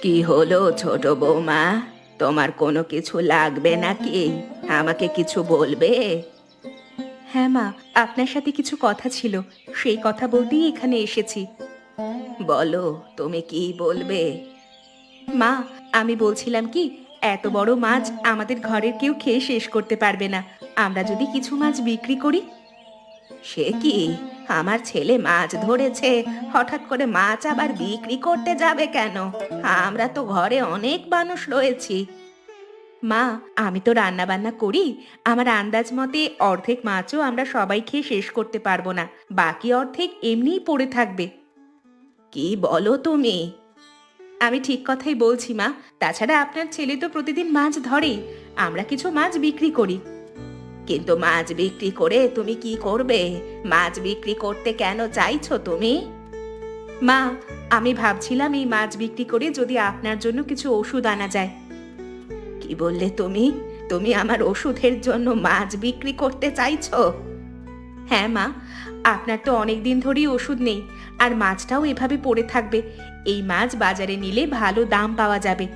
কি হলো ছোট বৌমা? তোমার কোনো কিছু লাগবে নাকি? আমাকে কিছু বলবে? হ্যাঁ মা, আপনার সাথে কিছু কথা ছিল, সেই কথা বলতেই এখানে এসেছি। বলো, তুমি কি বলবে? মা, আমি বলছিলাম কি, এত বড় মাছ আমাদের ঘরের কেউ খেয়ে শেষ করতে পারবে না। আমরা যদি কিছু মাছ বিক্রি করি। সে কি? আমার ছেলে মাছ ধরেছে, হঠাৎ করে মাছ আবার বিক্রি করতে যাবে কেন? আমরা তো ঘরে অনেক মানুষ রয়েছি। মা, আমি তো রান্না বান্না করি। আমার আন্দাজ মতে অর্ধেক মাছও আমরা সবাই খেয়ে শেষ করতে পারবো না, বাকি অর্ধেক এমনিই পড়ে থাকবে। কি বলো তুমি? আমি ঠিক কথাই বলছি মা। তাছাড়া আপনার ছেলে তো প্রতিদিন মাছ ধরেই, আমরা কিছু মাছ বিক্রি করি। কিন্তু মাছ বিক্রি করে তুমি কি করবে? মাছ বিক্রি করতে কেন চাইছো তুমি? মা, আমি ভাবছিলাম এই মাছ বিক্রি করে যদি আপনার জন্য কিছু ওষুধ আনা যায়। কি বললে তুমি? তুমি আমার ওষুধের জন্য মাছ বিক্রি করতে চাইছো? হ্যাঁ মা, আপনার তো অনেক দিন ধরেই ওষুধ নেই, আর মাছটাও এভাবে পড়ে থাকবে। এই মাছ বাজারে নিলে ভালো দাম পাওয়া যাবে।